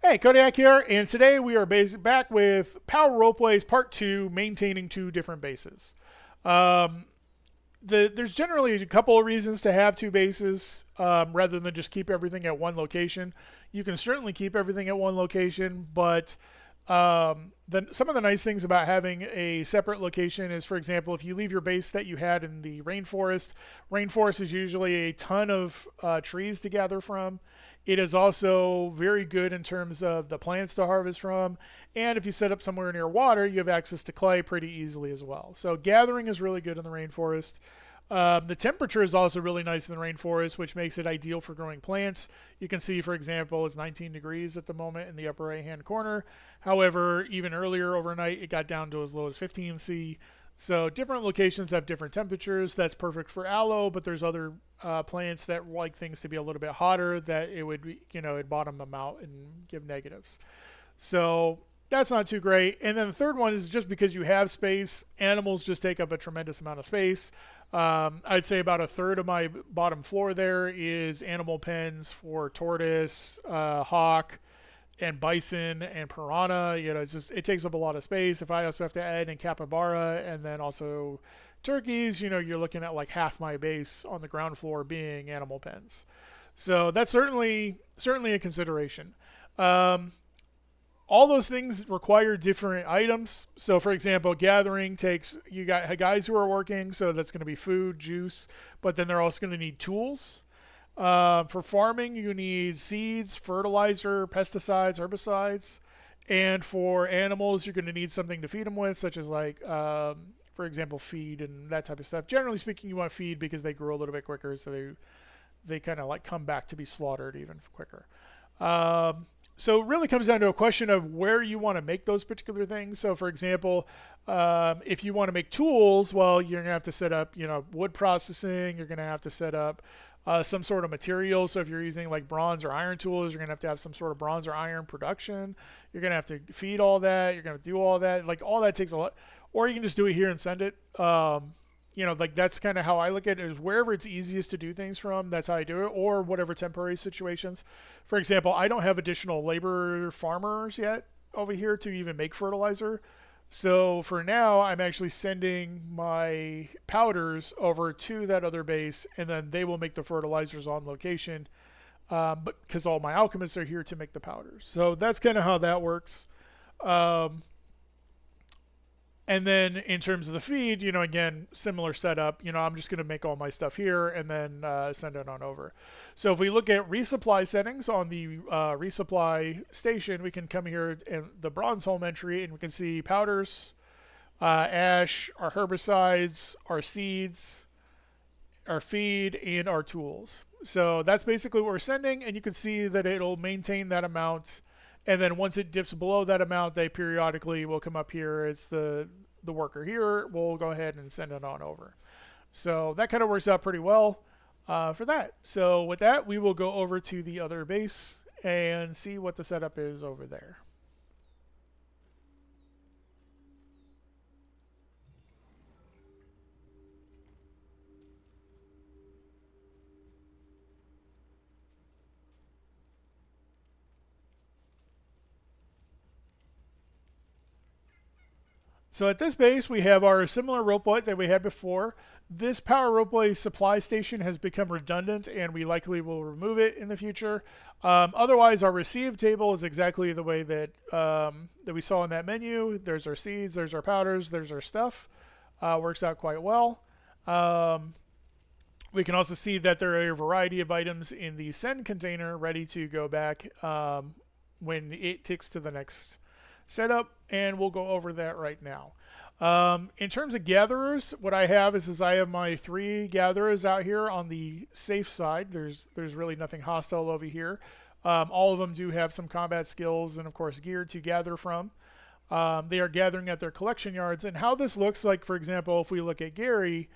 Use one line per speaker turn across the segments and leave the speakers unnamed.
Hey, Kodiak here, and today we are back with Power Ropeways Part 2, maintaining two different bases. Um, there's generally a couple of reasons to have two bases rather than just keep everything at one location. You can certainly keep everything at one location, but some of the nice things about having a separate location is, for example, if you leave your base that you had in the rainforest is usually a ton of trees to gather from. It is also very good in terms of the plants to harvest from. And if you set up somewhere near water, you have access to clay pretty easily as well. So gathering is really good in the rainforest. The temperature is also really nice in the rainforest, which makes it ideal for growing plants. You can see, for example, it's 19 degrees at the moment in the upper right hand corner. However, even earlier overnight, it got down to as low as 15 C. So different locations have different temperatures. That's perfect for aloe, but there's other plants that like things to be a little bit hotter that it would, it'd bottom them out and give negatives. So that's not too great. And then the third one is just because you have space, animals just take up a tremendous amount of space. I'd say about a third of my bottom floor there is animal pens for tortoise, hawk, and bison and piranha. It takes up a lot of space. If I also have to add in capybara and then also turkeys, you're looking at like half my base on the ground floor being animal pens. So that's certainly a consideration. All those things require different items. So, for example, gathering takes, you got guys who are working, so that's going to be food, juice, but then they're also going to need tools. For farming, you need seeds, fertilizer, pesticides, herbicides. And for animals, you're going to need something to feed them with, such as for example, feed and that type of stuff. Generally speaking, you want feed because they grow a little bit quicker, so they kind of like come back to be slaughtered even quicker. So it really comes down to a question of where you want to make those particular things. So, for example, if you want to make tools, well, you're going to have to set up, wood processing. You're going to have to set up some sort of material. So if you're using like bronze or iron tools, you're going to have some sort of bronze or iron production. You're going to have to feed all that. You're going to do all that. Like all that takes a lot. Or you can just do it here and send it. Like that's kind of how I look at it, is wherever it's easiest to do things from, that's how I do it, or whatever temporary situations. For example, I don't have additional labor farmers yet over here to even make fertilizer. So for now, I'm actually sending my powders over to that other base, and then they will make the fertilizers on location, but because all my alchemists are here to make the powders. So that's kind of how that works. Um, And then in terms of the feed, again, similar setup. I'm just going to make all my stuff here and then send it on over. So if we look at resupply settings on the resupply station, we can come here in the bronze home entry and we can see powders, ash, our herbicides, our seeds, our feed, and our tools. So that's basically what we're sending, and you can see that it'll maintain that amount. And then once it dips below that amount, they periodically will come up here. It's the worker here. We'll go ahead and send it on over. So that kind of works out pretty well for that. So with that, we will go over to the other base and see what the setup is over there. So at this base, we have our similar ropeway that we had before. This power ropeway supply station has become redundant, and we likely will remove it in the future. Otherwise, our receive table is exactly the way that we saw in that menu. There's our seeds, there's our powders, there's our stuff. Works out quite well. We can also see that there are a variety of items in the send container ready to go back when it ticks to the next setup, and we'll go over that right now. In terms of gatherers, what I have is I have my 3 gatherers out here on the safe side. There's really nothing hostile over here. All of them do have some combat skills and of course gear to gather from. They are gathering at their collection yards, and how this looks like, for example, if we look at Gary,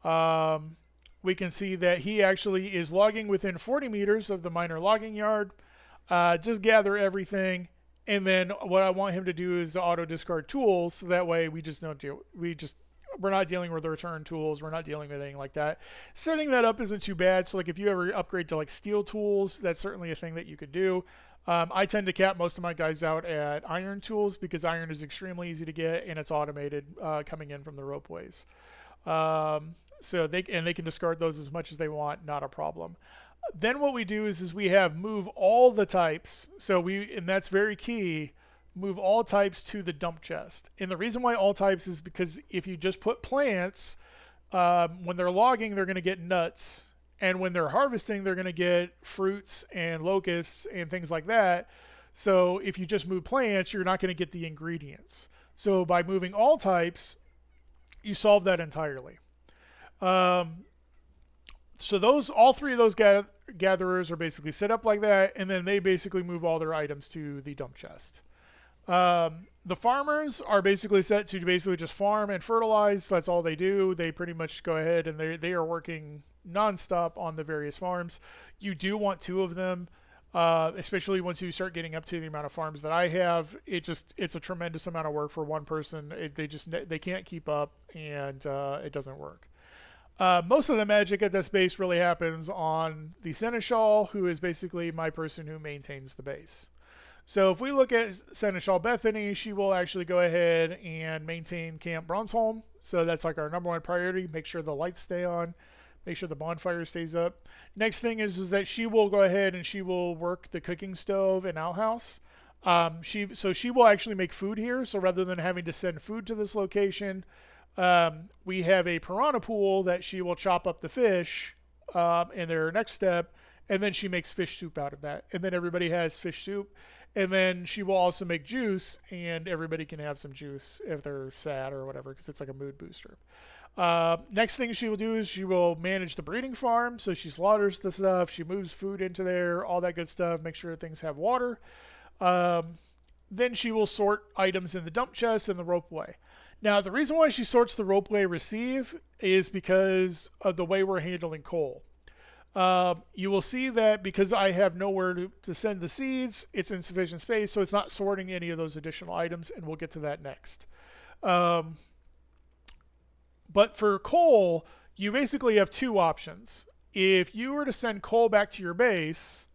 we can see that he actually is logging within 40 meters of the minor logging yard. Just gather everything. And then what I want him to do is to auto discard tools, so that way we just don't do we're not dealing with the return tools. We're not dealing with anything like that. Setting that up isn't too bad. So like if you ever upgrade to like steel tools, that's certainly a thing that you could do. I tend to cap most of my guys out at iron tools because iron is extremely easy to get and it's automated coming in from the ropeways. So they can discard those as much as they want, not a problem. Then what we do is we have move all the types. And that's very key. Move all types to the dump chest. And the reason why all types is because if you just put plants, when they're logging, they're going to get nuts. And when they're harvesting, they're going to get fruits and locusts and things like that. So if you just move plants, you're not going to get the ingredients. So by moving all types, you solve that entirely. So all three of those gatherers are basically set up like that, and then they basically move all their items to the dump chest. The farmers are basically set to basically just farm and fertilize. That's all they do. They pretty much go ahead and they are working nonstop on the various farms. You do want two of them, especially once you start getting up to the amount of farms that I have. It's a tremendous amount of work for one person. They can't keep up, and it doesn't work. Most of the magic at this base really happens on the Seneschal, who is basically my person who maintains the base. So if we look at Seneschal Bethany, she will actually go ahead and maintain Camp Bronsholm. So that's like our number one priority. Make sure the lights stay on. Make sure the bonfire stays up. Next thing is that she will go ahead and she will work the cooking stove and outhouse. She will actually make food here. So rather than having to send food to this location, we have a piranha pool that she will chop up the fish in their next step, and then she makes fish soup out of that. And then everybody has fish soup. And then she will also make juice, and everybody can have some juice if they're sad or whatever, because it's like a mood booster. Next thing she will do is she will manage the breeding farm. So she slaughters the stuff, she moves food into there, all that good stuff, make sure things have water. Then she will sort items in the dump chest and the ropeway. Now, the reason why she sorts the ropeway receive is because of the way we're handling coal. You will see that because I have nowhere to send the seeds, it's insufficient space, so it's not sorting any of those additional items, and we'll get to that next. But for coal, you basically have two options. If you were to send coal back to your base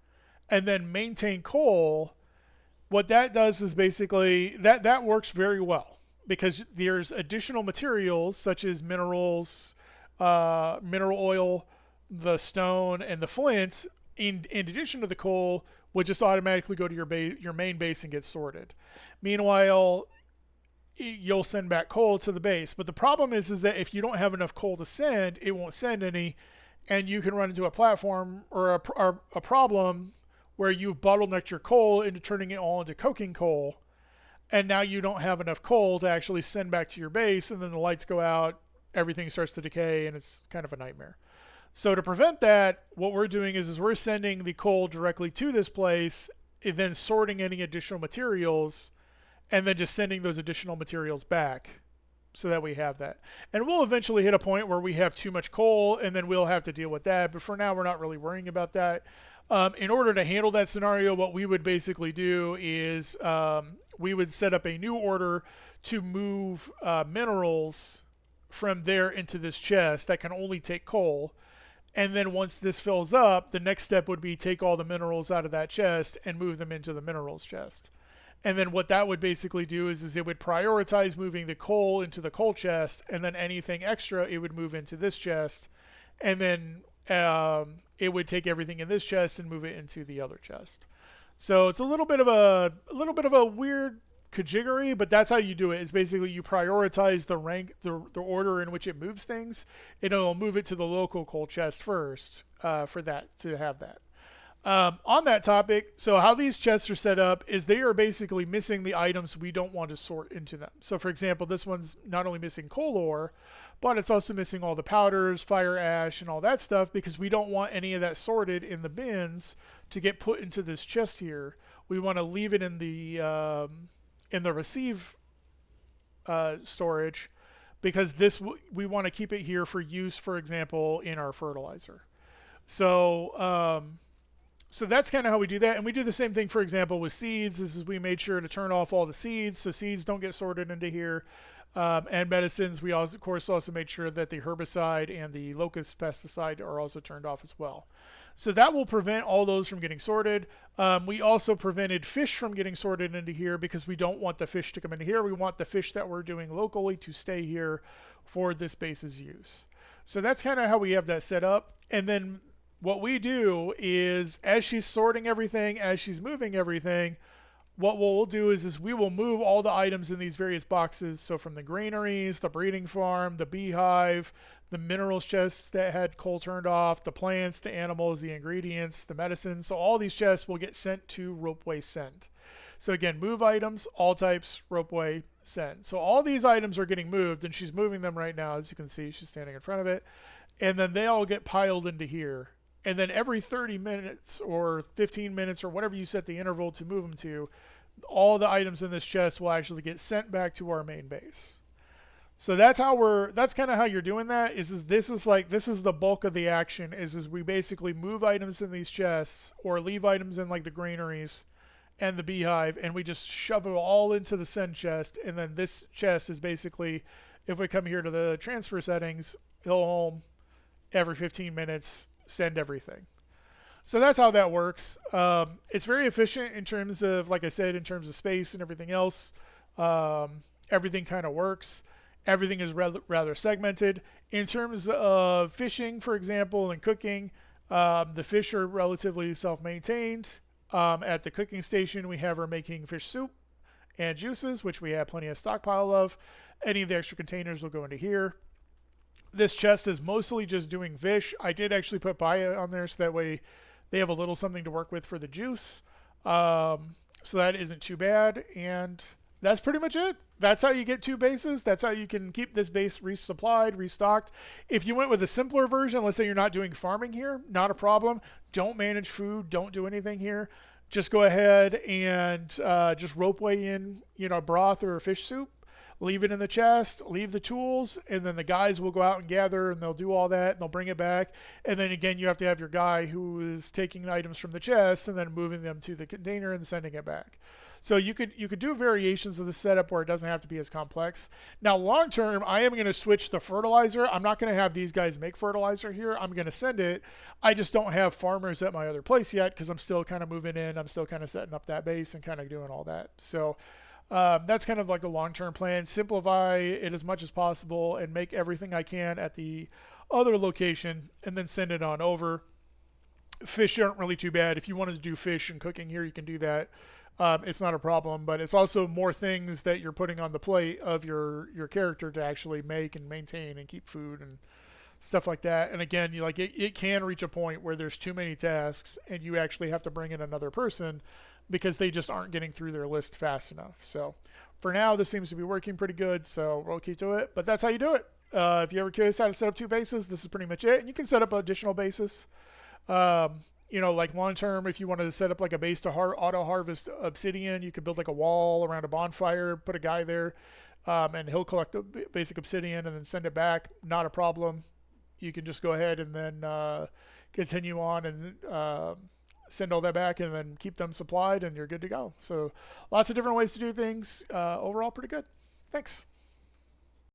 and then maintain coal, what that does is basically that works very well because there's additional materials such as minerals, mineral oil, the stone, and the flints in addition to the coal would just automatically go to your main base and get sorted. Meanwhile, you'll send back coal to the base. But the problem is that if you don't have enough coal to send, it won't send any, and you can run into a platform or a problem where you've bottlenecked your coal into turning it all into coking coal, and now you don't have enough coal to actually send back to your base, and then the lights go out, everything starts to decay, and it's kind of a nightmare. So to prevent that, what we're doing is we're sending the coal directly to this place, and then sorting any additional materials, and then just sending those additional materials back so that we have that. And we'll eventually hit a point where we have too much coal, and then we'll have to deal with that. But for now, we're not really worrying about that. In order to handle that scenario, what we would basically do is we would set up a new order to move minerals from there into this chest that can only take coal. And then once this fills up, the next step would be take all the minerals out of that chest and move them into the minerals chest. And then what that would basically do is it would prioritize moving the coal into the coal chest, and then anything extra it would move into this chest, and then it would take everything in this chest and move it into the other chest. So it's a little bit of a weird kajiggery, but that's how you do it. Is basically you prioritize the rank, the order in which it moves things, and it'll move it to the local coal chest first for that to have that. On that topic, so how these chests are set up is they are basically missing the items we don't want to sort into them. So for example, this one's not only missing coal ore, but it's also missing all the powders, fire ash, and all that stuff because we don't want any of that sorted in the bins to get put into this chest here. We want to leave it in the receive storage because we want to keep it here for use, for example, in our fertilizer. So So that's kind of how we do that. And we do the same thing, for example, with seeds. This is we made sure to turn off all the seeds so seeds don't get sorted into here. And medicines, we also, of course, also made sure that the herbicide and the locust pesticide are also turned off as well. So that will prevent all those from getting sorted. We also prevented fish from getting sorted into here because we don't want the fish to come into here. We want the fish that we're doing locally to stay here for this base's use. So that's kind of how we have that set up. And then what we do is as she's sorting everything, as she's moving everything, what we'll do is we will move all the items in these various boxes. So from the granaries, the breeding farm, the beehive, the minerals chests that had coal turned off, the plants, the animals, the ingredients, the medicine. So all these chests will get sent to Ropeway Send. So again, move items, all types, Ropeway Send. So all these items are getting moved, and she's moving them right now. As you can see, she's standing in front of it. And then they all get piled into here. And then every 30 minutes or 15 minutes or whatever you set the interval to move them to, all the items in this chest will actually get sent back to our main base. So that's kind of how you're doing that. This is the bulk of the action is we basically move items in these chests or leave items in like the granaries and the beehive, and we just shove it all into the send chest. And then this chest is basically, if we come here to the transfer settings, go home every 15 minutes, send everything. So that's how that works. It's very efficient in terms of, like I said, in terms of space and everything else. Everything kind of works. Everything is rather segmented. In terms of fishing, for example, and cooking, the fish are relatively self-maintained. At the cooking station, we have her making fish soup and juices, which we have plenty of stockpile of. Any of the extra containers will go into here. This chest is mostly just doing fish. I did actually put Baya on there so that way they have a little something to work with for the juice. So that isn't too bad. And that's pretty much it. That's how you get 2 bases. That's how you can keep this base resupplied, restocked. If you went with a simpler version, let's say you're not doing farming here, not a problem. Don't manage food. Don't do anything here. Just go ahead and just Ropeway in, broth or fish soup. Leave it in the chest, leave the tools, and then the guys will go out and gather, and they'll do all that, and they'll bring it back. And then again, you have to have your guy who is taking the items from the chest and then moving them to the container and sending it back. So you could do variations of the setup where it doesn't have to be as complex. Now, long term, I am going to switch the fertilizer. I'm not going to have these guys make fertilizer here. I'm going to send it. I just don't have farmers at my other place yet because I'm still kind of moving in. I'm still kind of setting up that base and kind of doing all that. So that's kind of like the long-term plan. Simplify it as much as possible and make everything I can at the other location and then send it on over. Fish aren't really too bad. If you wanted to do fish and cooking here, you can do that. It's not a problem, but it's also more things that you're putting on the plate of your character to actually make and maintain and keep food and stuff like that. And again, it can reach a point where there's too many tasks and you actually have to bring in another person because they just aren't getting through their list fast enough. So for now, this seems to be working pretty good, so we'll keep to it. But that's how you do it. If you're ever curious how to set up 2 bases, this is pretty much it. And you can set up additional bases. Like long term, if you wanted to set up like a base to auto harvest obsidian, you could build like a wall around a bonfire, put a guy there, and he'll collect the basic obsidian and then send it back. Not a problem. You can just go ahead and then continue on and send all that back and then keep them supplied and you're good to go. So lots of different ways to do things. Overall, pretty good. Thanks.